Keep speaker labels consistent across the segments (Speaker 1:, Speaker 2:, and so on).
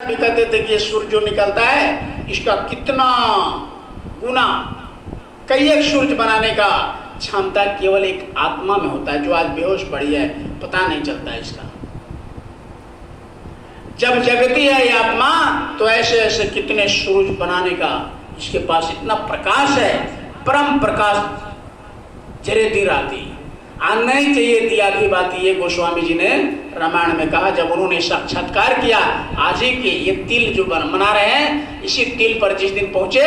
Speaker 1: भी कहते थे कि ये सूर्य जो निकलता है इसका कितना गुना, कई एक सूर्य बनाने का क्षमता केवल एक आत्मा में होता है जो आज बेहोश पड़ी है, पता नहीं चलता है इसका। जब जगती है ये आत्मा तो ऐसे ऐसे कितने सूरज बनाने का इसके पास इतना प्रकाश है, परम प्रकाश जरे दी राती आना ही चाहिए। दिया की बात ये गोस्वामी जी ने रामायण में कहा जब उन्होंने साक्षात्कार किया। आज ही के ये तिल जो मना रहे हैं, इसी तिल पर जिस दिन पहुंचे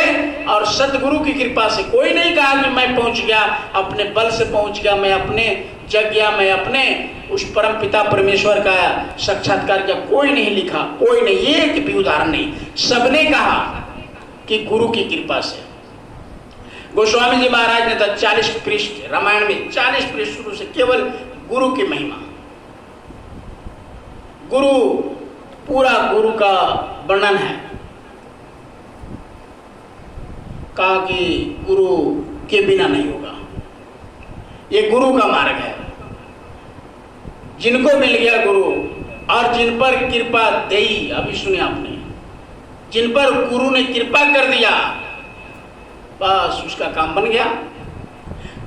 Speaker 1: और सदगुरु की कृपा से, कोई नहीं कहा कि मैं पहुंच गया, अपने बल से पहुंच गया, मैं अपने जग गया, मैं अपने उस परम पिता परमेश्वर का साक्षात्कार किया, कोई नहीं लिखा, कोई नहीं, एक भी उदाहरण नहीं। सबने कहा कि गुरु की कृपा से। गोस्वामी जी महाराज ने तो 40 पृष्ठ रामायण में 40 पृष्ठ शुरू से केवल गुरु की महिमा, गुरु, पूरा गुरु का वर्णन है। कहा कि गुरु के बिना नहीं होगा, ये गुरु का मार्ग है। जिनको मिल गया गुरु और जिन पर कृपा देई, अभी सुने आपने, जिन पर गुरु ने कृपा कर दिया बस उसका काम बन गया।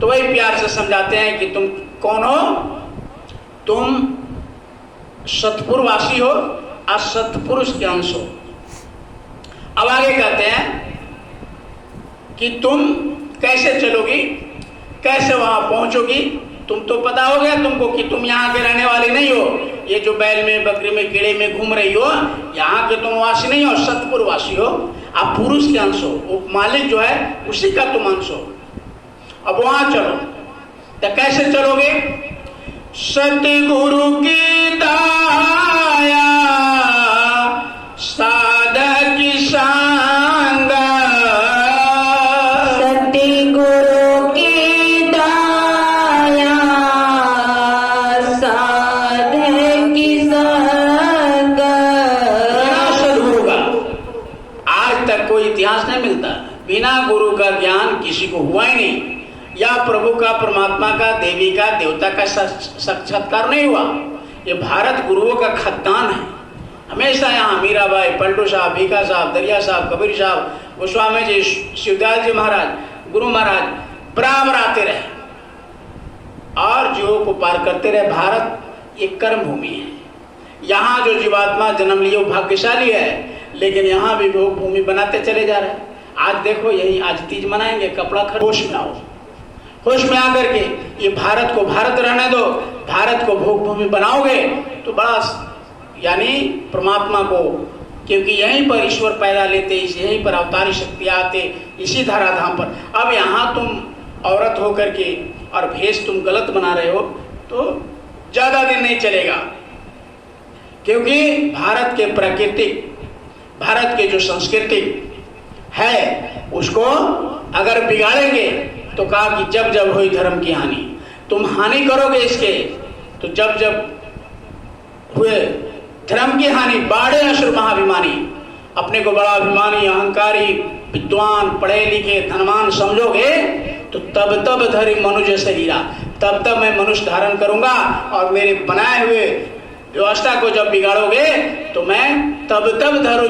Speaker 1: तो वही प्यार से समझाते हैं कि तुम कौन हो, तुम सतपुरवासी हो और सतपुरुष के अंश हो। अब आगे कहते हैं कि तुम कैसे चलोगी, कैसे वहां पहुंचोगी। तुम तो पता हो गया तुमको कि तुम यहाँ के रहने वाले नहीं हो, ये जो बैल में बकरी में कीड़े में घूम रही हो, यहाँ के तुम वासी नहीं हो, सतपुरवासी हो, आप पुरुष के अंश हो, वो मालिक जो है उसी का तुम अंश हो। अब वहां चलो, तो कैसे चलोगे? सतगुरु की दाया साधक की संग,
Speaker 2: सतगुरु की दाया साधक की संग।
Speaker 1: सदगुरु का आज तक कोई इतिहास नहीं मिलता, बिना गुरु का ज्ञान किसी को हुआ ही नहीं, या प्रभु का, परमात्मा का, देवी का, देवता का साक्षात्कार नहीं हुआ। ये भारत गुरुओं का खदान है। हमेशा यहाँ मीराबाई, पलटू साहब, भीखा साहब, दरिया साहब, कबीर साहब, गोस्वामी जी, शिवदास जी महाराज, गुरु महाराज बराबर आते रहे और जीवों को पार करते रहे। भारत एक कर्म भूमि है। यहाँ जो जीवात्मा जन्म लिए वो भाग्यशाली है, लेकिन यहाँ भी भोग भूमि बनाते चले जा रहे हैं। आज देखो, यही आज तीज मनाएंगे, कपड़ा होश में आओ, होश में आकर के ये भारत को भारत रहने दो, भारत को भोग भूमि बनाओगे तो बड़ा, यानी परमात्मा को, क्योंकि यहीं पर ईश्वर पैदा लेते, यहीं पर अवतारी शक्ति आते, इसी धराधाम पर। अब यहाँ तुम औरत होकर के और भेष तुम गलत बना रहे हो तो ज्यादा दिन नहीं चलेगा, क्योंकि भारत के प्राकृतिक, भारत के जो संस्कृति है उसको अगर बिगाड़ेंगे तो कहा कि जब जब हुई धर्म की हानि, तुम हानि करोगे इसके, तो जब जब हुए धर्म की हानि, बाड़े असुर महाभिमानी, अपने को बड़ा अभिमानी, अहंकारी, विद्वान, पढ़े लिखे, धनवान समझोगे तो तब तब धरि मनुष्य शरीरा, तब तब मैं मनुष्य धारण करूंगा और मेरे बनाए हुए व्यवस्था को जब बिगाड़ोगे तो मैं तब तब धरु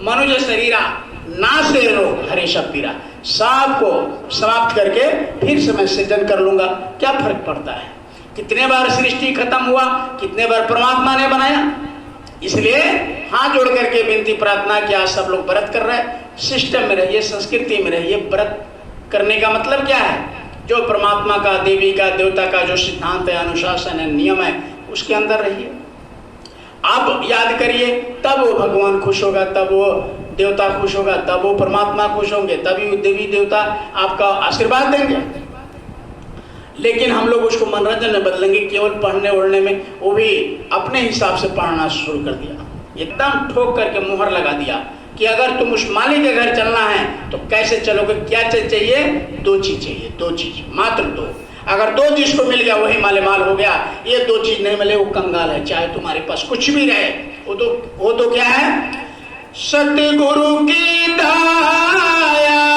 Speaker 1: मनुष्य शरीरा, ना से रो हरे शपीरा, सांप को समाप्त करके फिर से मैं सृजन कर लूंगा। क्या फर्क पड़ता है? कितने बार सृष्टि खत्म हुआ, कितने बार परमात्मा ने बनाया। इसलिए हाथ जोड़ करके विनती प्रार्थना किया, सब लोग व्रत कर रहे हैं, सिस्टम में रहिए, संस्कृति में रहिए। व्रत करने का मतलब क्या है? जो परमात्मा का, देवी का, देवता का जो सिद्धांत है, अनुशासन है, नियम है, उसके अंदर रहिए। आप याद करिए, तब वो भगवान खुश होगा, तब वो देवता खुश होगा, तब वो परमात्मा खुश होंगे, तभी देवी देवता आपका आशीर्वाद देंगे। लेकिन हम लोग उसको मनोरंजन में बदलेंगे, केवल पढ़ने ओढ़ने में, वो भी अपने हिसाब से पढ़ना शुरू कर दिया, एकदम ठोक करके मुहर लगा दिया कि अगर तुम उस मालिक के घर चलना है तो कैसे चलोगे। क्या चीज चाहिए? दो चीज चाहिए, दो चीज, मात्र दो। अगर दो चीज को मिल गया वही माले माल हो गया। ये दो चीज नहीं मिले वो कंगाल है, चाहे तुम्हारे पास कुछ भी रहे। वो तो क्या है? सतगुरु की दाया